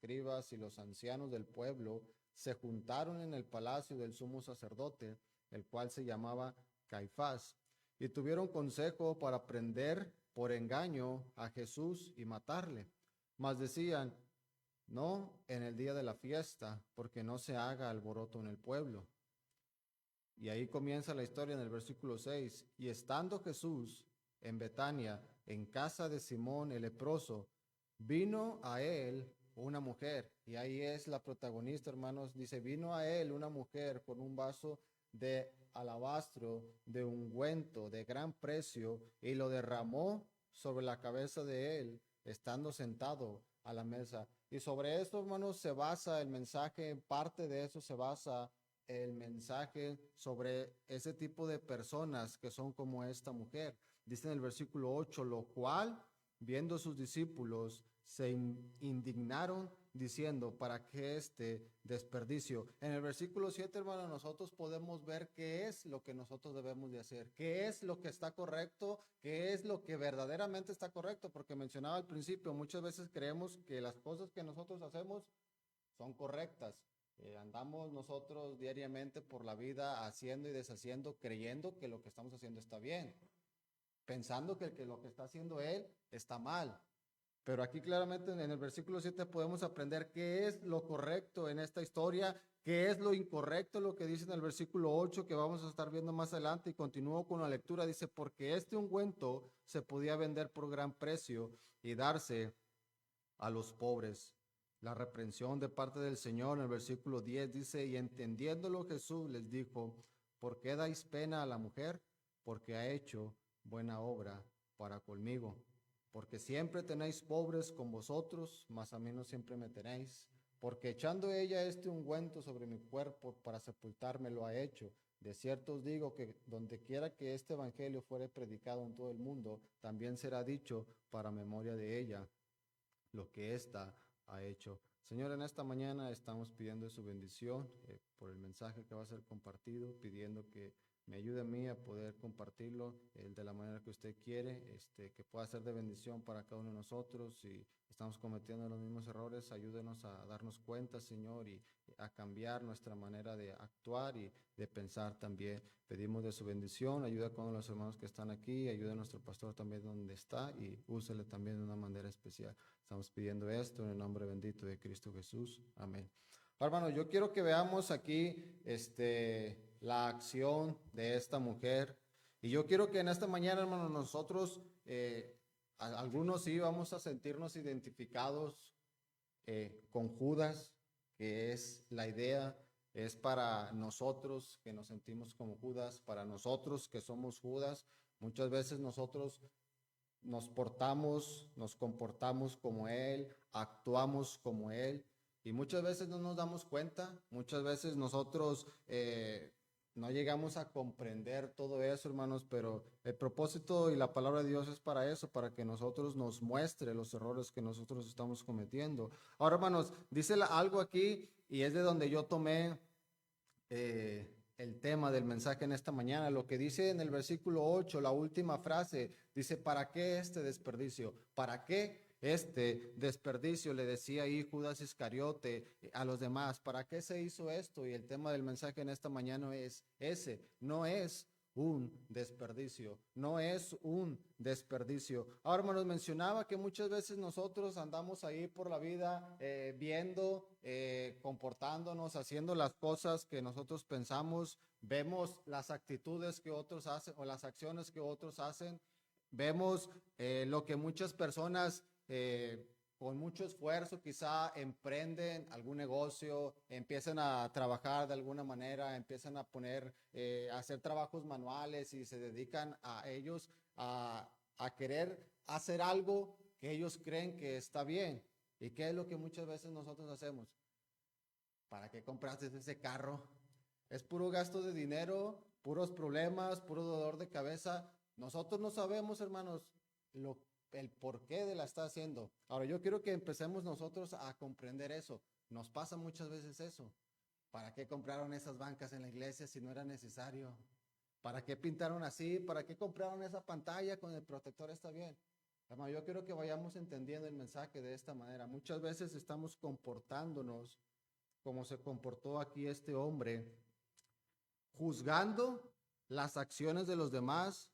escribas y los ancianos del pueblo se juntaron en el palacio del sumo sacerdote, el cual se llamaba Caifás, y tuvieron consejo para prender por engaño a Jesús y matarle. Mas decían, no en el día de la fiesta, porque no se haga alboroto en el pueblo. Y ahí comienza la historia en el versículo 6. Y estando Jesús en Betania, en casa de Simón el leproso, vino a él una mujer. Y ahí es la protagonista, hermanos. Dice, vino a él una mujer con un vaso de alabastro, de ungüento, de gran precio, y lo derramó sobre la cabeza de él, estando sentado a la mesa. Y sobre esto, hermanos, se basa el mensaje, en parte de eso se basa el mensaje sobre ese tipo de personas que son como esta mujer. Dice en el versículo 8, lo cual, viendo sus discípulos, se indignaron diciendo, ¿para qué este desperdicio? En el versículo 7, hermano, nosotros podemos ver qué es lo que nosotros debemos de hacer, qué es lo que está correcto, qué es lo que verdaderamente está correcto, porque mencionaba al principio, muchas veces creemos que las cosas que nosotros hacemos son correctas. Andamos nosotros diariamente por la vida haciendo y deshaciendo, creyendo que lo que estamos haciendo está bien, pensando que lo que está haciendo él está mal. Pero aquí claramente en el versículo 7 podemos aprender qué es lo correcto en esta historia, qué es lo incorrecto, lo que dice en el versículo 8 que vamos a estar viendo más adelante. Y continúo con la lectura, dice, porque este ungüento se podía vender por gran precio y darse a los pobres. La reprensión de parte del Señor en el versículo 10 dice, y entendiéndolo Jesús les dijo, ¿por qué dais pena a la mujer? Porque ha hecho buena obra para conmigo. Porque siempre tenéis pobres con vosotros, mas a mí no siempre me tenéis. Porque echando ella este ungüento sobre mi cuerpo para sepultarme lo ha hecho. De cierto os digo que donde quiera que este evangelio fuere predicado en todo el mundo, también será dicho para memoria de ella lo que ésta ha hecho. Señor, en esta mañana estamos pidiendo su bendición por el mensaje que va a ser compartido, pidiendo que me ayude a mí a poder compartirlo de la manera que usted quiere, que pueda ser de bendición para cada uno de nosotros. Si estamos cometiendo los mismos errores, ayúdenos a darnos cuenta, Señor, y a cambiar nuestra manera de actuar y de pensar también. Pedimos de su bendición, ayuda con los hermanos que están aquí, ayuda a nuestro pastor también donde está y úsele también de una manera especial. Estamos pidiendo esto en el nombre bendito de Cristo Jesús. Amén. Hermano, yo quiero que veamos aquí la acción de esta mujer. Y yo quiero que en esta mañana, hermano, nosotros, algunos sí vamos a sentirnos identificados con Judas, que es la idea, es para nosotros que nos sentimos como Judas, para nosotros que somos Judas. Muchas veces nosotros nos comportamos como Él, actuamos como Él, y muchas veces no nos damos cuenta, muchas veces nosotros no llegamos a comprender todo eso, hermanos, pero el propósito y la palabra de Dios es para eso, para que nosotros nos muestre los errores que nosotros estamos cometiendo. Ahora, hermanos, dice algo aquí, y es de donde yo tomé el tema del mensaje en esta mañana. Lo que dice en el versículo 8, la última frase, dice, ¿para qué este desperdicio? ¿Para qué este desperdicio? Le decía ahí Judas Iscariote a los demás, ¿para qué se hizo esto? Y el tema del mensaje en esta mañana es ese, no es un desperdicio, no es un desperdicio. Ahora, hermanos, mencionaba que muchas veces nosotros andamos ahí por la vida viendo, comportándonos, haciendo las cosas que nosotros pensamos, vemos las actitudes que otros hacen o las acciones que otros hacen, vemos lo que muchas personas con mucho esfuerzo quizá emprenden algún negocio, empiezan a trabajar de alguna manera, empiezan a poner, a hacer trabajos manuales y se dedican a ellos a querer hacer algo que ellos creen que está bien. ¿Y qué es lo que muchas veces nosotros hacemos? ¿Para qué compraste ese carro? Es puro gasto de dinero, puros problemas, puro dolor de cabeza. Nosotros no sabemos, hermanos, el porqué de la está haciendo. Ahora, yo quiero que empecemos nosotros a comprender eso. Nos pasa muchas veces eso. ¿Para qué compraron esas bancas en la iglesia si no era necesario? ¿Para qué pintaron así? ¿Para qué compraron esa pantalla con el protector? Está bien. Hermano, yo quiero que vayamos entendiendo el mensaje de esta manera. Muchas veces estamos comportándonos como se comportó aquí este hombre, juzgando las acciones de los demás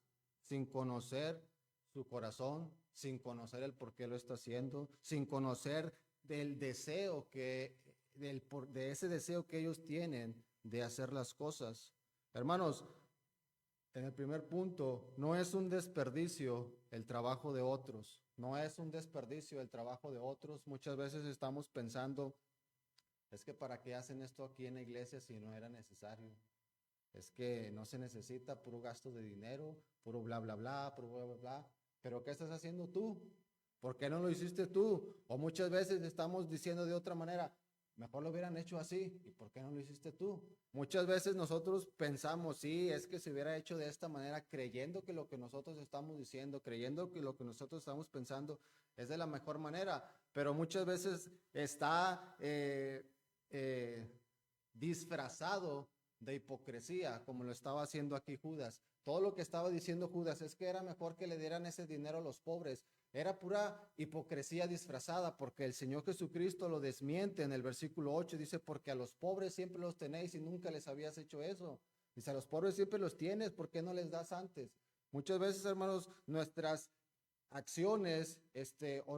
sin conocer su corazón, sin conocer el por qué lo está haciendo, sin conocer del deseo de ese deseo que ellos tienen de hacer las cosas. Hermanos, en el primer punto, no es un desperdicio el trabajo de otros, no es un desperdicio el trabajo de otros. Muchas veces estamos pensando, es que para qué hacen esto aquí en la iglesia si no era necesario. Es que no se necesita puro gasto de dinero, puro bla, bla, bla, puro bla, bla, bla. Pero ¿qué estás haciendo tú? ¿Por qué no lo hiciste tú? O muchas veces estamos diciendo de otra manera, mejor lo hubieran hecho así. ¿Y por qué no lo hiciste tú? Muchas veces nosotros pensamos, sí, es que se hubiera hecho de esta manera, creyendo que lo que nosotros estamos diciendo, creyendo que lo que nosotros estamos pensando es de la mejor manera. Pero muchas veces está disfrazado de hipocresía, como lo estaba haciendo aquí Judas. Todo lo que estaba diciendo Judas es que era mejor que le dieran ese dinero a los pobres. Era pura hipocresía disfrazada, porque el Señor Jesucristo lo desmiente en el versículo 8. Dice, porque a los pobres siempre los tenéis y nunca les habías hecho eso. Dice, a los pobres siempre los tienes, ¿por qué no les das antes? Muchas veces, hermanos, nuestras acciones, o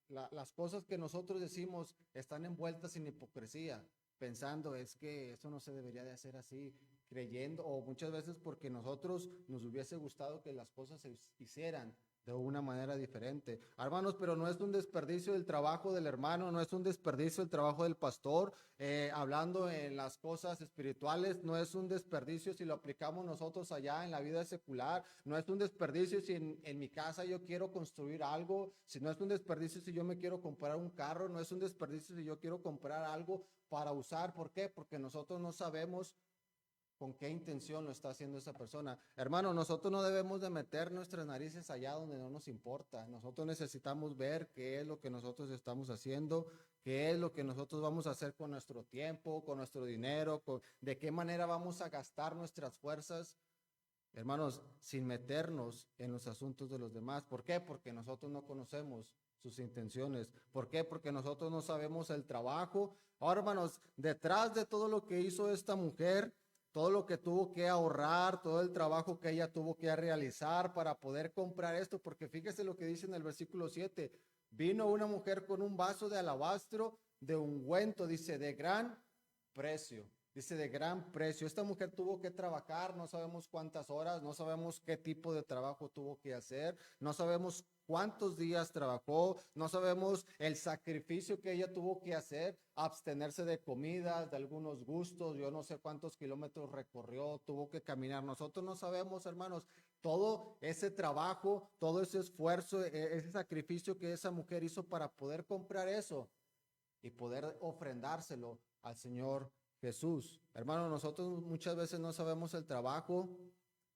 las cosas que nosotros decimos están envueltas en hipocresía, pensando es que eso no se debería de hacer así, creyendo, o muchas veces porque nosotros nos hubiese gustado que las cosas se hicieran de una manera diferente. Hermanos, pero no es un desperdicio el trabajo del hermano, no es un desperdicio el trabajo del pastor, hablando en las cosas espirituales, no es un desperdicio si lo aplicamos nosotros allá en la vida secular, no es un desperdicio si en mi casa yo quiero construir algo, si no es un desperdicio si yo me quiero comprar un carro, no es un desperdicio si yo quiero comprar algo para usar. ¿Por qué? Porque nosotros no sabemos con qué intención lo está haciendo esa persona. Hermano, nosotros no debemos de meter nuestras narices allá donde no nos importa. Nosotros necesitamos ver qué es lo que nosotros estamos haciendo, qué es lo que nosotros vamos a hacer con nuestro tiempo, con nuestro dinero, de qué manera vamos a gastar nuestras fuerzas. Hermanos, sin meternos en los asuntos de los demás. ¿Por qué? Porque nosotros no conocemos sus intenciones. ¿Por qué? Porque nosotros no sabemos el trabajo. Ahora, hermanos, detrás de todo lo que hizo esta mujer, todo lo que tuvo que ahorrar, todo el trabajo que ella tuvo que realizar para poder comprar esto, porque fíjese lo que dice en el versículo 7, vino una mujer con un vaso de alabastro de ungüento, dice, de gran precio. Dice de gran precio. Esta mujer tuvo que trabajar, no sabemos cuántas horas, no sabemos qué tipo de trabajo tuvo que hacer, no sabemos cuántos días trabajó, no sabemos el sacrificio que ella tuvo que hacer, abstenerse de comidas, de algunos gustos, yo no sé cuántos kilómetros recorrió, tuvo que caminar. Nosotros no sabemos, hermanos, todo ese trabajo, todo ese esfuerzo, ese sacrificio que esa mujer hizo para poder comprar eso y poder ofrendárselo al Señor Jesús. Hermano, nosotros muchas veces no sabemos el trabajo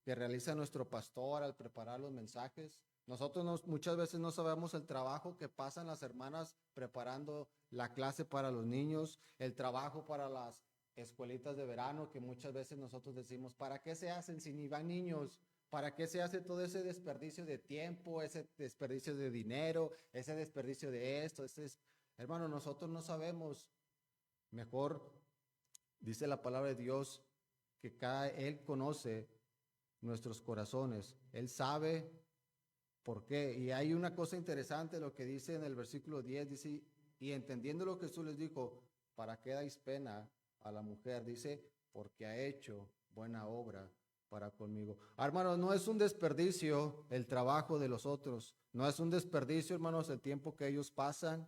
que realiza nuestro pastor al preparar los mensajes. Nosotros muchas veces no sabemos el trabajo que pasan las hermanas preparando la clase para los niños, el trabajo para las escuelitas de verano, que muchas veces nosotros decimos, ¿para qué se hacen si ni van niños? ¿Para qué se hace todo ese desperdicio de tiempo, ese desperdicio de dinero, ese desperdicio de esto? Hermano, nosotros no sabemos. Mejor dice la palabra de Dios que Él conoce nuestros corazones. Él sabe por qué. Y hay una cosa interesante lo que dice en el versículo 10, dice, y entendiendo lo que Jesús les dijo, ¿para qué dais pena a la mujer? Dice, porque ha hecho buena obra para conmigo. Hermanos, no es un desperdicio el trabajo de los otros. No es un desperdicio, hermanos, el tiempo que ellos pasan,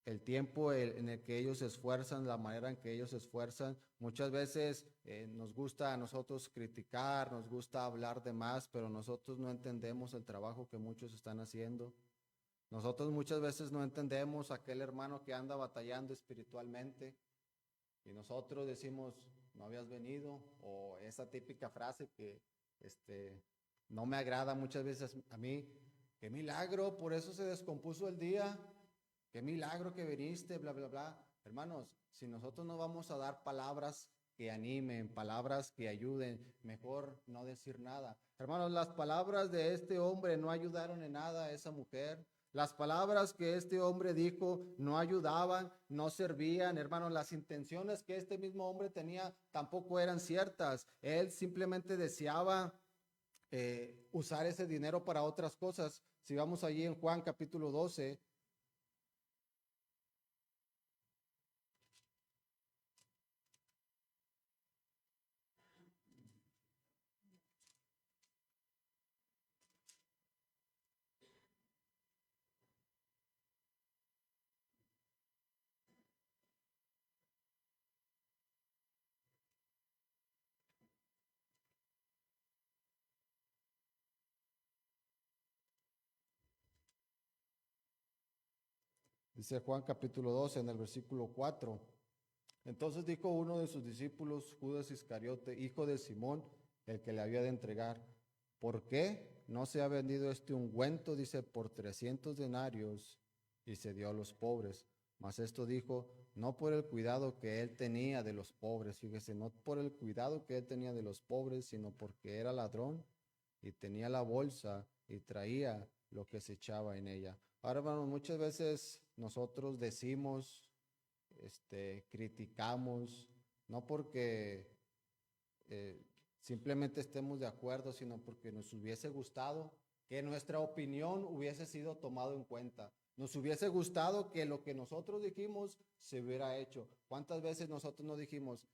el tiempo en el que ellos se esfuerzan, la manera en que ellos se esfuerzan. Muchas veces nos gusta a nosotros criticar, nos gusta hablar de más, pero nosotros no entendemos el trabajo que muchos están haciendo. Nosotros muchas veces no entendemos a aquel hermano que anda batallando espiritualmente y nosotros decimos, no habías venido, o esa típica frase que no me agrada muchas veces a mí, qué milagro, por eso se descompuso el día. Qué milagro que viniste, bla, bla, bla. Hermanos, si nosotros no vamos a dar palabras que animen, palabras que ayuden, mejor no decir nada. Hermanos, las palabras de este hombre no ayudaron en nada a esa mujer. Las palabras que este hombre dijo no ayudaban, no servían. Hermanos, las intenciones que este mismo hombre tenía tampoco eran ciertas. Él simplemente deseaba usar ese dinero para otras cosas. Si vamos allí en Juan capítulo 12, dice Juan capítulo 12 en el versículo 4. Entonces dijo uno de sus discípulos, Judas Iscariote, hijo de Simón, el que le había de entregar, ¿por qué no se ha vendido este ungüento, dice, por 300 denarios y se dio a los pobres? Mas esto dijo, no por el cuidado que él tenía de los pobres, fíjese, no por el cuidado que él tenía de los pobres, sino porque era ladrón y tenía la bolsa y traía lo que se echaba en ella. Ahora, hermanos, muchas veces nosotros decimos, criticamos, no porque simplemente estemos de acuerdo, sino porque nos hubiese gustado que nuestra opinión hubiese sido tomado en cuenta. Nos hubiese gustado que lo que nosotros dijimos se hubiera hecho. ¿Cuántas veces nosotros no dijimos,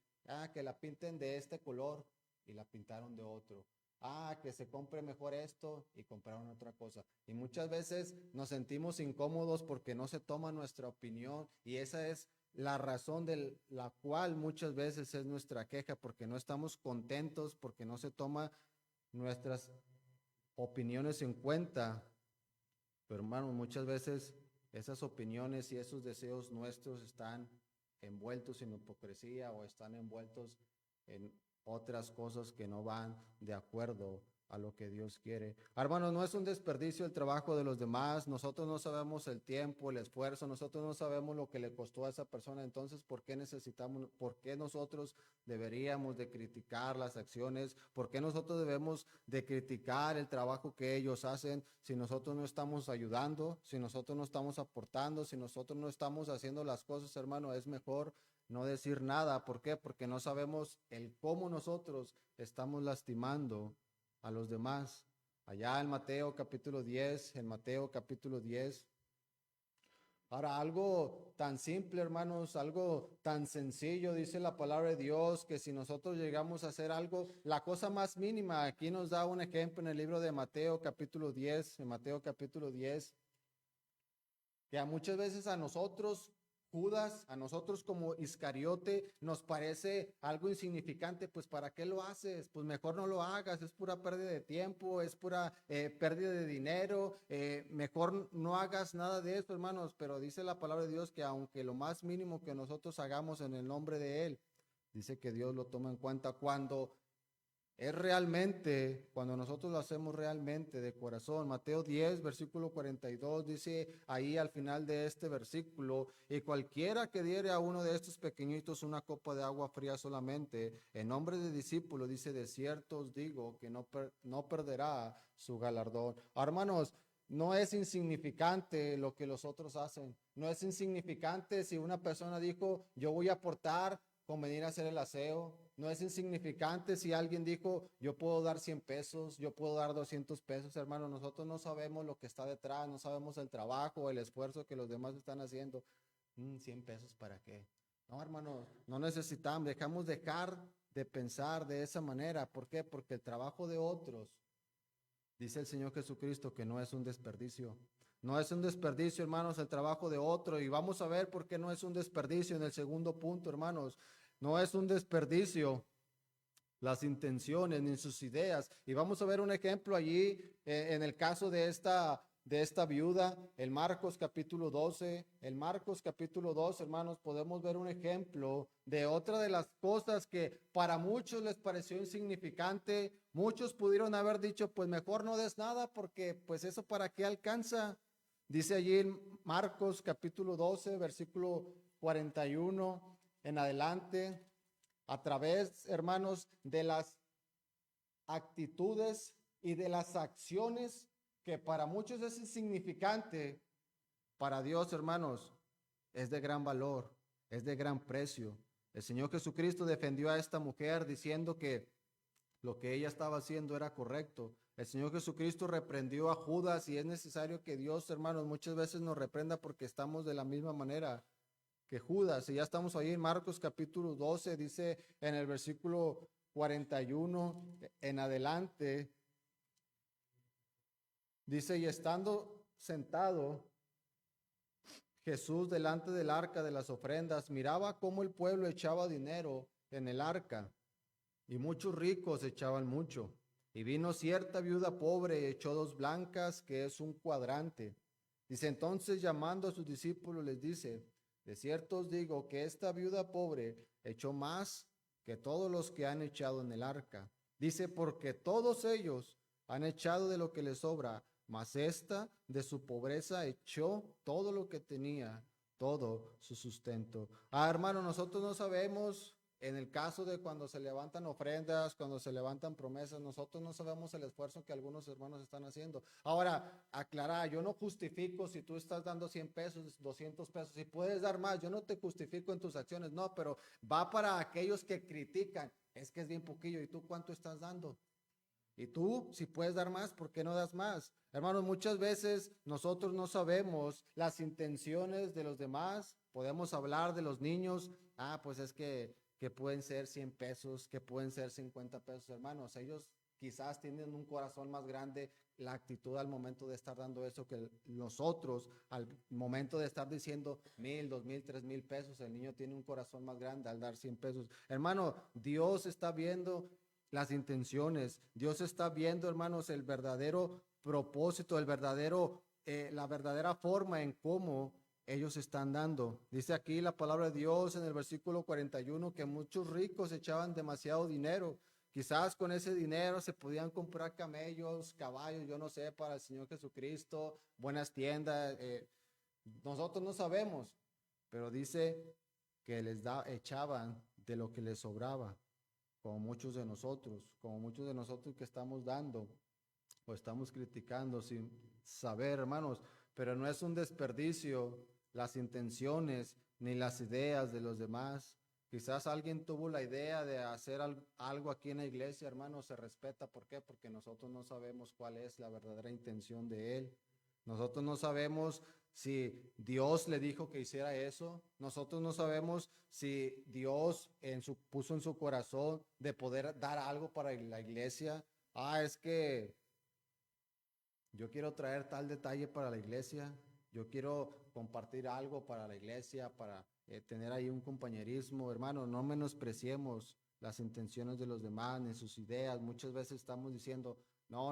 que la pinten de este color y la pintaron de otro? Que se compre mejor esto y compraron otra cosa. Y muchas veces nos sentimos incómodos porque no se toma nuestra opinión y esa es la razón de la cual muchas veces es nuestra queja, porque no estamos contentos, porque no se toma nuestras opiniones en cuenta. Pero hermanos, muchas veces esas opiniones y esos deseos nuestros están envueltos en hipocresía o están envueltos en otras cosas que no van de acuerdo a lo que Dios quiere. Hermanos, no es un desperdicio el trabajo de los demás. Nosotros no sabemos el tiempo, el esfuerzo, nosotros no sabemos lo que le costó a esa persona. Entonces, por qué nosotros deberíamos de criticar las acciones? ¿Por qué nosotros debemos de criticar el trabajo que ellos hacen si nosotros no estamos ayudando, si nosotros no estamos aportando, si nosotros no estamos haciendo las cosas, hermano? Es mejor no decir nada. ¿Por qué? Porque no sabemos el cómo nosotros estamos lastimando a los demás. Allá en Mateo capítulo 10, en Mateo capítulo 10. Ahora, algo tan simple, hermanos, algo tan sencillo, dice la palabra de Dios, que si nosotros llegamos a hacer algo, la cosa más mínima, aquí nos da un ejemplo en el libro de Mateo capítulo 10, en Mateo capítulo 10, que a muchas veces a nosotros, Judas, a nosotros como Iscariote, nos parece algo insignificante. Pues ¿para qué lo haces? Pues mejor no lo hagas, es pura pérdida de tiempo, es pura pérdida de dinero, mejor no hagas nada de eso, hermanos. Pero dice la palabra de Dios que aunque lo más mínimo que nosotros hagamos en el nombre de Él, dice que Dios lo toma en cuenta cuando es realmente, cuando nosotros lo hacemos realmente de corazón. Mateo 10, versículo 42, dice ahí al final de este versículo, y cualquiera que diere a uno de estos pequeñitos una copa de agua fría solamente, en nombre de discípulo, dice, de cierto os digo que no perderá su galardón. Hermanos, no es insignificante lo que los otros hacen. No es insignificante si una persona dijo, yo voy a aportar con venir a hacer el aseo. No es insignificante si alguien dijo, yo puedo dar 100 pesos, yo puedo dar 200 pesos, hermano. Nosotros no sabemos lo que está detrás, no sabemos el trabajo, el esfuerzo que los demás están haciendo. 100 pesos, ¿para qué? No, hermano, no necesitamos, dejar de pensar de esa manera. ¿Por qué? Porque el trabajo de otros, dice el Señor Jesucristo, que no es un desperdicio. No es un desperdicio, hermanos, el trabajo de otro. Y vamos a ver por qué no es un desperdicio en el segundo punto, hermanos. No es un desperdicio las intenciones ni sus ideas. Y vamos a ver un ejemplo allí en el caso de esta viuda, el Marcos capítulo 12. El Marcos capítulo 12, hermanos, podemos ver un ejemplo de otra de las cosas que para muchos les pareció insignificante. Muchos pudieron haber dicho, pues mejor no des nada porque pues eso para qué alcanza. Dice allí en Marcos capítulo 12, versículo 41 en adelante. a través, hermanos, de las actitudes y de las acciones que para muchos es insignificante, para Dios, hermanos, es de gran valor, es de gran precio. El Señor Jesucristo defendió a esta mujer diciendo que lo que ella estaba haciendo era correcto. El Señor Jesucristo reprendió a Judas y es necesario que Dios, hermanos, muchas veces nos reprenda porque estamos de la misma manera que Judas. Y ya estamos ahí en Marcos capítulo 12, dice en el versículo 41 en adelante, dice, y estando sentado Jesús delante del arca de las ofrendas, miraba cómo el pueblo echaba dinero en el arca, y muchos ricos echaban mucho. Y vino cierta viuda pobre y echó 2 blancas, que es un cuadrante. Dice, entonces llamando a sus discípulos les dice, de cierto os digo que esta viuda pobre echó más que todos los que han echado en el arca. Dice, porque todos ellos han echado de lo que les sobra, mas esta de su pobreza echó todo lo que tenía, todo su sustento. Hermano, nosotros no sabemos, en el caso de cuando se levantan ofrendas, cuando se levantan promesas, nosotros no sabemos el esfuerzo que algunos hermanos están haciendo. Ahora, aclarar, yo no justifico si tú estás dando 100 pesos, 200 pesos, si puedes dar más, yo no te justifico en tus acciones, no, pero va para aquellos que critican, es que es bien poquillo, ¿y tú cuánto estás dando? Y tú, si puedes dar más, ¿por qué no das más? Hermanos, muchas veces nosotros no sabemos las intenciones de los demás. Podemos hablar de los niños. Pues es que pueden ser 100 pesos, que pueden ser 50 pesos, hermanos. Ellos quizás tienen un corazón más grande, la actitud al momento de estar dando eso que nosotros, al momento de estar diciendo 1,000, 2,000, 3,000 pesos, el niño tiene un corazón más grande al dar 100 pesos. Hermano, Dios está viendo las intenciones. Dios está viendo, hermanos, el verdadero propósito, la verdadera forma en cómo ellos están dando. Dice aquí la palabra de Dios en el versículo 41 que muchos ricos echaban demasiado dinero. Quizás con ese dinero se podían comprar camellos, caballos, yo no sé, para el Señor Jesucristo, buenas tiendas. Nosotros no sabemos, pero dice que echaban de lo que les sobraba, como muchos de nosotros que estamos dando o estamos criticando sin saber, hermanos, pero no es un desperdicio las intenciones ni las ideas de los demás. Quizás alguien tuvo la idea de hacer algo aquí en la iglesia, hermanos, se respeta. ¿Por qué? Porque nosotros no sabemos cuál es la verdadera intención de él. Nosotros no sabemos si Dios le dijo que hiciera eso. Nosotros no sabemos si Dios puso en su corazón de poder dar algo para la iglesia. Es que yo quiero traer tal detalle para la iglesia. Yo quiero compartir algo para la iglesia, para tener ahí un compañerismo. Hermano, no menospreciemos las intenciones de los demás, ni sus ideas. Muchas veces estamos diciendo, no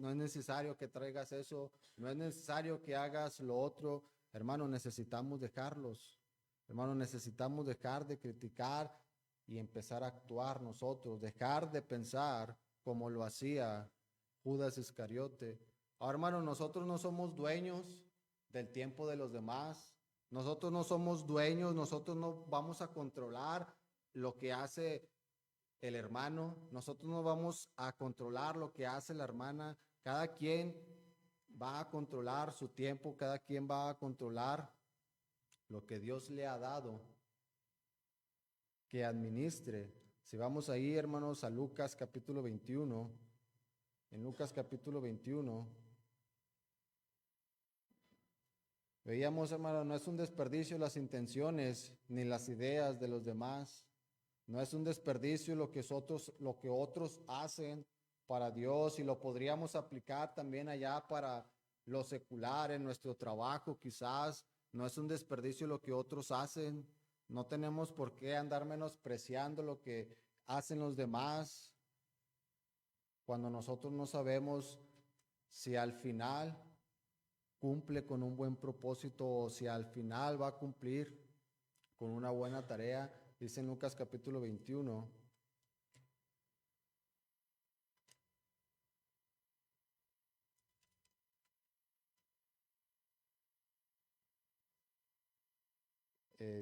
es necesario que traigas eso, no es necesario que hagas lo otro. Hermano, necesitamos dejarlos. Hermano, necesitamos dejar de criticar y empezar a actuar nosotros, dejar de pensar como lo hacía Judas Iscariote. Hermano, nosotros no somos dueños del tiempo de los demás. Nosotros no somos dueños, nosotros no vamos a controlar lo que hace el hermano, nosotros no vamos a controlar lo que hace la hermana. Cada quien va a controlar su tiempo, cada quien va a controlar lo que Dios le ha dado que administre. Si vamos ahí, hermanos, a Lucas capítulo 21, en Lucas capítulo 21, veíamos, hermano, no es un desperdicio las intenciones ni las ideas de los demás. No es un desperdicio lo que otros hacen para Dios, y lo podríamos aplicar también allá para lo secular, en nuestro trabajo quizás. No es un desperdicio lo que otros hacen. No tenemos por qué andar menospreciando lo que hacen los demás cuando nosotros no sabemos si al final cumple con un buen propósito o si al final va a cumplir con una buena tarea. Dice en Lucas capítulo 21.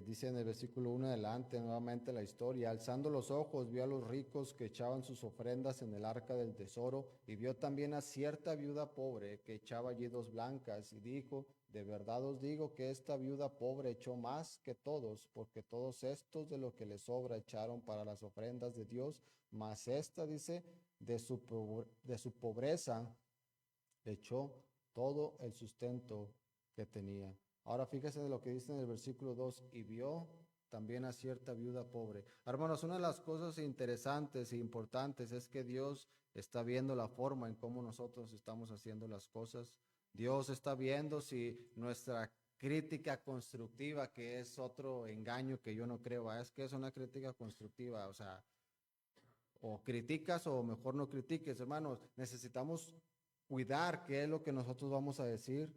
dice en el versículo 1 adelante, nuevamente la historia, alzando los ojos, vio a los ricos que echaban sus ofrendas en el arca del tesoro, y vio también a cierta viuda pobre que echaba allí 2 blancas, y dijo, de verdad os digo que esta viuda pobre echó más que todos, porque todos estos de lo que les sobra echaron para las ofrendas de Dios, mas esta, dice, de su pobreza echó todo el sustento que tenía. Ahora fíjese de lo que dice en el versículo 2, y vio también a cierta viuda pobre. Hermanos, una de las cosas interesantes e importantes es que Dios está viendo la forma en cómo nosotros estamos haciendo las cosas. Dios está viendo si nuestra crítica constructiva, que es otro engaño que yo no creo, es que es una crítica constructiva, o sea, o criticas o mejor no critiques, hermanos. Necesitamos cuidar qué es lo que nosotros vamos a decir.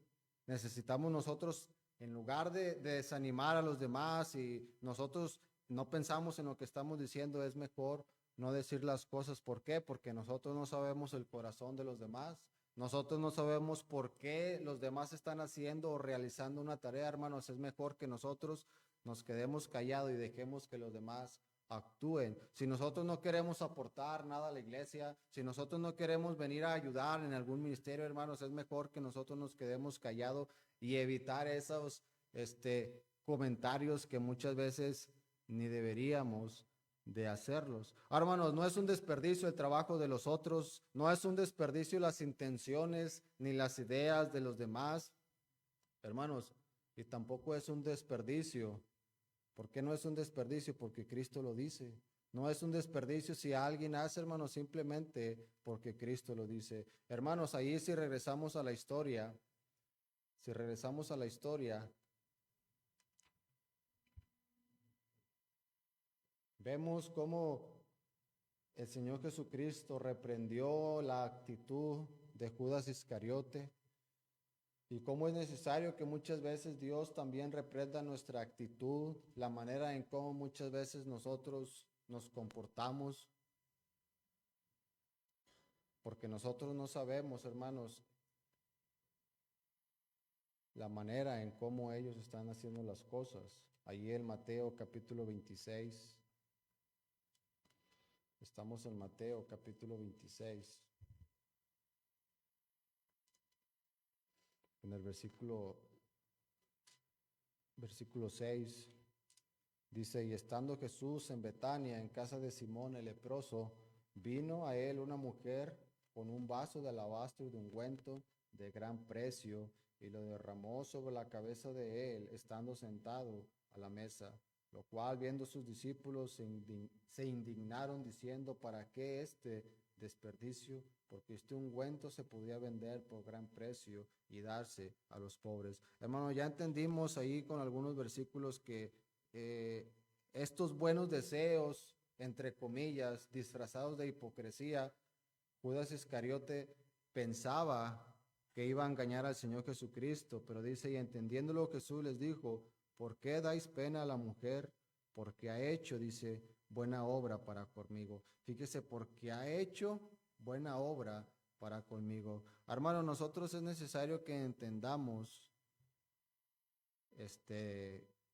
Necesitamos nosotros, en lugar de desanimar a los demás y nosotros no pensamos en lo que estamos diciendo, es mejor no decir las cosas. ¿Por qué? Porque nosotros no sabemos el corazón de los demás. Nosotros no sabemos por qué los demás están haciendo o realizando una tarea, hermanos. Es mejor que nosotros nos quedemos callados y dejemos que los demás actúen. Si nosotros no queremos aportar nada a la iglesia, si nosotros no queremos venir a ayudar en algún ministerio, hermanos, es mejor que nosotros nos quedemos callados y evitar esos comentarios que muchas veces ni deberíamos de hacerlos. Hermanos, no es un desperdicio el trabajo de los otros, no es un desperdicio las intenciones ni las ideas de los demás, hermanos, y tampoco es un desperdicio. ¿Por qué no es un desperdicio? Porque Cristo lo dice. No es un desperdicio si alguien hace, hermanos, simplemente porque Cristo lo dice. Hermanos, ahí si regresamos a la historia, vemos cómo el Señor Jesucristo reprendió la actitud de Judas Iscariote y cómo es necesario que muchas veces Dios también reprenda nuestra actitud, la manera en cómo muchas veces nosotros nos comportamos, porque nosotros no sabemos, hermanos, la manera en cómo ellos están haciendo las cosas. Allí en Mateo capítulo 26, estamos en Mateo capítulo 26, en el versículo 6, dice, y estando Jesús en Betania, en casa de Simón el leproso, vino a él una mujer con un vaso de alabastro de ungüento de gran precio, y lo derramó sobre la cabeza de él, estando sentado a la mesa. Lo cual, viendo sus discípulos, se indignaron, diciendo, ¿para qué este desperdicio? Porque este ungüento se podía vender por gran precio y darse a los pobres. Hermano, ya entendimos ahí con algunos versículos que estos buenos deseos, entre comillas, disfrazados de hipocresía, Judas Iscariote pensaba que iba a engañar al Señor Jesucristo, pero dice, y entendiéndolo Jesús les dijo, ¿por qué dais pena a la mujer? Porque ha hecho, dice, buena obra para conmigo. Fíjese, porque ha hecho buena obra para conmigo. Hermano, nosotros es necesario que entendamos,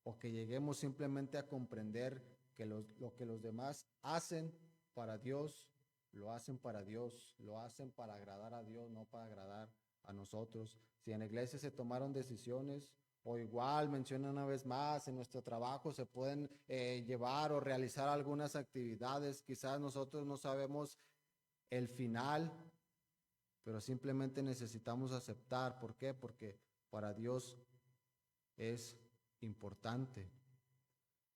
o que lleguemos simplemente a comprender que lo que los demás hacen para Dios, lo hacen para Dios, lo hacen para agradar a Dios, no para agradar a nosotros. Si en la iglesia se tomaron decisiones, o igual menciona una vez más, en nuestro trabajo se pueden llevar o realizar algunas actividades, quizás nosotros no sabemos el final, pero simplemente necesitamos aceptar. ¿Por qué? Porque para Dios es importante.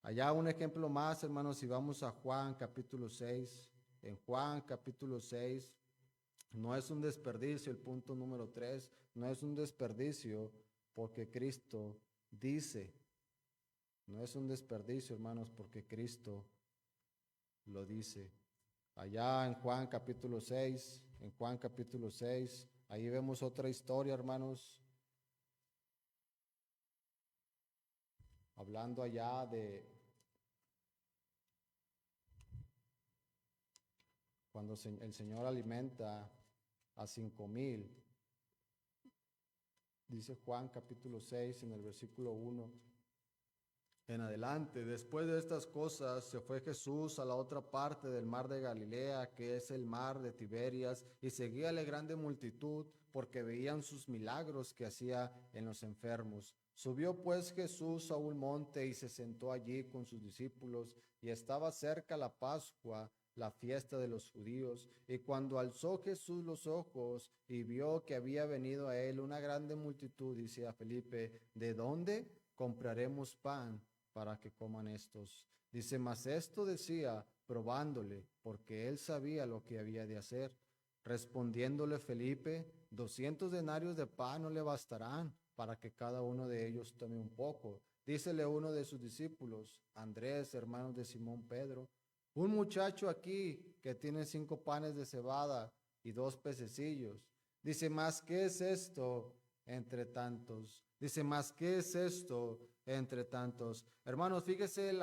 Allá un ejemplo más, hermanos, si vamos a Juan capítulo 6, en Juan capítulo 6, no es un desperdicio, el punto número 3, no es un desperdicio porque Cristo dice, no es un desperdicio, hermanos, porque Cristo lo dice. Allá en Juan capítulo 6, ahí vemos otra historia, hermanos, hablando allá de cuando el Señor alimenta a 5,000. Dice Juan capítulo 6 en el versículo 1, en adelante. Después de estas cosas, se fue Jesús a la otra parte del mar de Galilea, que es el mar de Tiberias, y seguíale grande multitud, porque veían sus milagros que hacía en los enfermos. Subió pues Jesús a un monte y se sentó allí con sus discípulos, y estaba cerca la Pascua, la fiesta de los judíos. Y cuando alzó Jesús los ojos y vio que había venido a él una grande multitud, dice a Felipe: ¿de dónde compraremos pan para que coman estos? Dice: mas esto decía probándole, porque él sabía lo que había de hacer. Respondiéndole Felipe: 200 denarios de pan no le bastarán para que cada uno de ellos tome un poco. Dícele uno de sus discípulos, Andrés, hermano de Simón Pedro: un muchacho aquí que tiene 5 panes de cebada y 2 pececillos. Dice: mas ¿qué es esto entre tantos? Dice: mas ¿qué es esto entre tantos? Hermanos, fíjese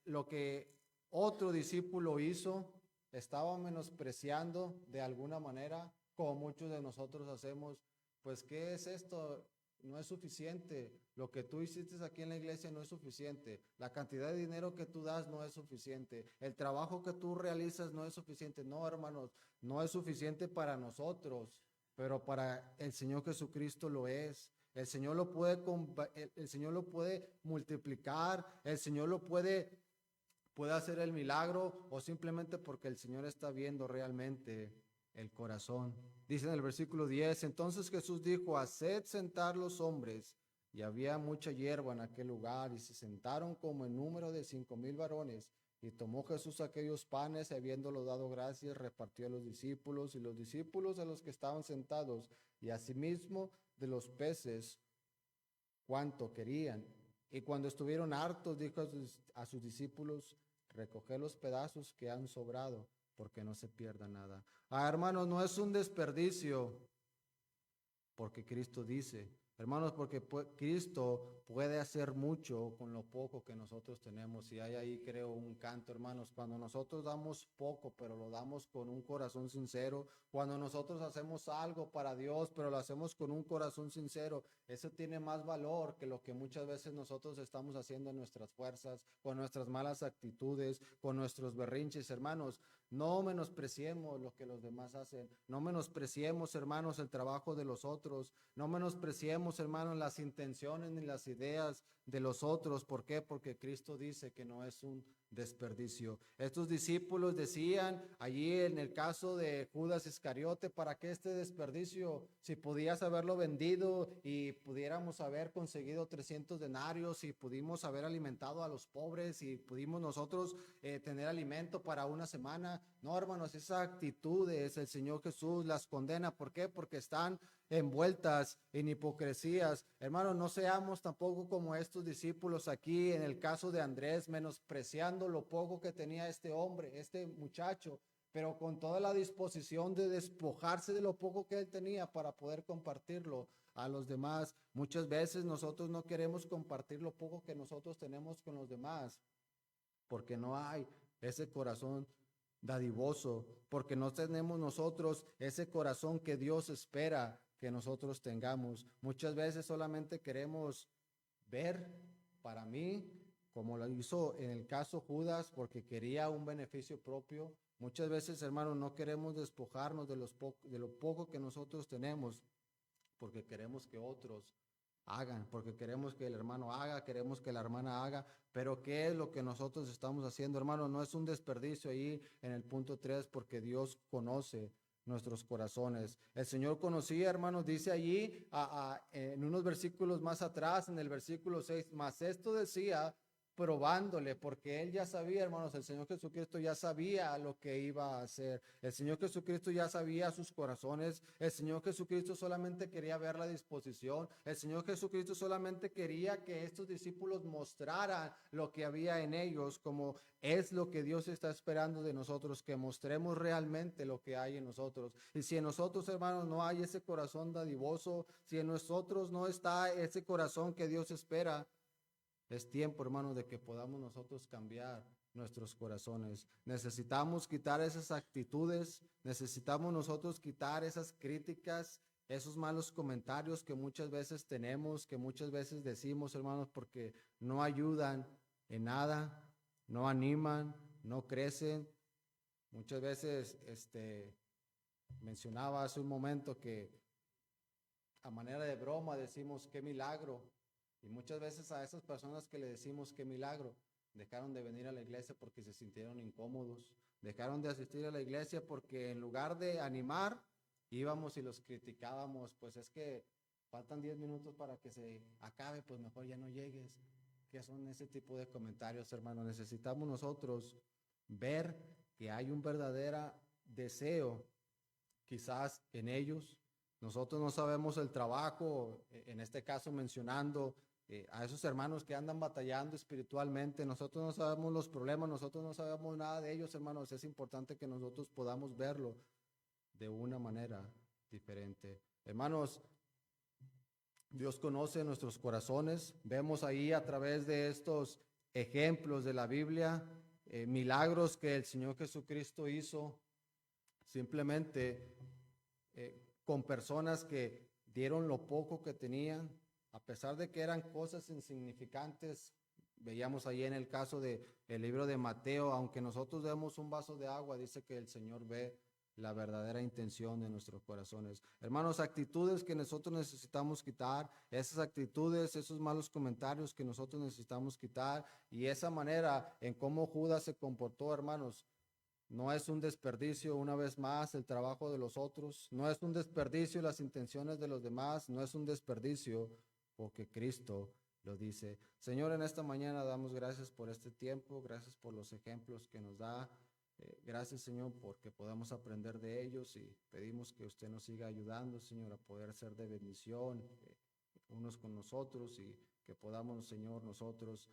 lo que otro discípulo hizo. Estaba menospreciando de alguna manera, como muchos de nosotros hacemos. Pues ¿qué es esto? No es suficiente. Lo que tú hiciste aquí en la iglesia no es suficiente. La cantidad de dinero que tú das no es suficiente. El trabajo que tú realizas no es suficiente. No, hermanos, no es suficiente para nosotros, pero para el Señor Jesucristo lo es. El Señor lo puede, el Señor lo puede multiplicar. El Señor lo puede hacer el milagro, o simplemente porque el Señor está viendo realmente el corazón. Dice en el versículo 10: entonces Jesús dijo: haced sentar los hombres. Y había mucha hierba en aquel lugar, y se sentaron como en número de 5,000 varones. Y tomó Jesús aquellos panes, y habiéndolo dado gracias, repartió a los discípulos, y los discípulos a los que estaban sentados, y asimismo de los peces cuanto querían. Y cuando estuvieron hartos, dijo a sus discípulos: recoged los pedazos que han sobrado, porque no se pierda nada. Hermanos, no es un desperdicio, porque Cristo dice, hermanos, porque Cristo puede hacer mucho con lo poco que nosotros tenemos. Y hay ahí, creo, un canto, hermanos: cuando nosotros damos poco, pero lo damos con un corazón sincero, cuando nosotros hacemos algo para Dios, pero lo hacemos con un corazón sincero, eso tiene más valor que lo que muchas veces nosotros estamos haciendo en nuestras fuerzas, con nuestras malas actitudes, con nuestros berrinches. Hermanos, no menospreciemos lo que los demás hacen. No menospreciemos, hermanos, el trabajo de los otros. No menospreciemos, hermanos, las intenciones ni las ideas de los otros. ¿Por qué? Porque Cristo dice que no es un desperdicio. Estos discípulos decían allí en el caso de Judas Iscariote: ¿para qué este desperdicio? Si podías haberlo vendido y pudiéramos haber conseguido 300 denarios y pudimos haber alimentado a los pobres y pudimos nosotros tener alimento para una semana. No, hermanos, esas actitudes el Señor Jesús las condena. ¿Por qué? Porque están envueltas en hipocresías. Hermanos, no seamos tampoco como estos discípulos aquí en el caso de Andrés, menospreciando lo poco que tenía este hombre, este muchacho, pero con toda la disposición de despojarse de lo poco que él tenía para poder compartirlo a los demás. Muchas veces nosotros no queremos compartir lo poco que nosotros tenemos con los demás, porque no hay ese corazón dadivoso, porque no tenemos nosotros ese corazón que Dios espera que nosotros tengamos. Muchas veces solamente queremos ver para mí, como lo hizo en el caso Judas, porque quería un beneficio propio. Muchas veces, hermanos, no queremos despojarnos de lo poco que nosotros tenemos, porque queremos que otros hagan, porque queremos que el hermano haga, queremos que la hermana haga. Pero ¿qué es lo que nosotros estamos haciendo, hermano? No es un desperdicio ahí en el punto 3, porque Dios conoce nuestros corazones. El Señor conocía, hermanos, dice allí en unos versículos más atrás, en el versículo 6: mas esto decía probándole, porque él ya sabía, hermanos, el Señor Jesucristo ya sabía lo que iba a hacer. El Señor Jesucristo ya sabía sus corazones. El Señor Jesucristo solamente quería ver la disposición. El Señor Jesucristo solamente quería que estos discípulos mostraran lo que había en ellos, como es lo que Dios está esperando de nosotros, que mostremos realmente lo que hay en nosotros. Y si en nosotros, hermanos, no hay ese corazón dadivoso, si en nosotros no está ese corazón que Dios espera, es tiempo, hermano, de que podamos nosotros cambiar nuestros corazones. Necesitamos quitar esas actitudes, necesitamos nosotros quitar esas críticas esos malos comentarios que muchas veces tenemos, que muchas veces decimos, hermanos, porque no ayudan en nada, no animan, no crecen. Muchas veces, mencionaba hace un momento que a manera de broma decimos qué milagro, y muchas veces a esas personas que le decimos qué milagro, dejaron de venir a la iglesia porque se sintieron incómodos, dejaron de asistir a la iglesia porque en lugar de animar, íbamos y los criticábamos, pues es que faltan 10 minutos para que se acabe, pues mejor ya no llegues. ¿Qué son ese tipo de comentarios, hermano? Necesitamos nosotros ver que hay un verdadero deseo quizás en ellos. Nosotros no sabemos el trabajo, en este caso mencionando a esos hermanos que andan batallando espiritualmente. Nosotros no sabemos los problemas, nosotros no sabemos nada de ellos, hermanos. Es importante que nosotros podamos verlo de una manera diferente. Hermanos, Dios conoce nuestros corazones. Vemos ahí a través de estos ejemplos de la Biblia, milagros que el Señor Jesucristo hizo simplemente con personas que dieron lo poco que tenían, a pesar de que eran cosas insignificantes. Veíamos ahí en el caso del libro de Mateo, aunque nosotros vemos un vaso de agua, dice que el Señor ve la verdadera intención de nuestros corazones. Hermanos, actitudes que nosotros necesitamos quitar, esas actitudes, esos malos comentarios que nosotros necesitamos quitar, y esa manera en cómo Judas se comportó, hermanos, no es un desperdicio, una vez más, el trabajo de los otros, no es un desperdicio las intenciones de los demás, no es un desperdicio porque Cristo lo dice. Señor, en esta mañana damos gracias por este tiempo, gracias por los ejemplos que nos da. Gracias, Señor, porque podamos aprender de ellos, y pedimos que usted nos siga ayudando, Señor, a poder ser de bendición unos con nosotros, y que podamos, Señor, nosotros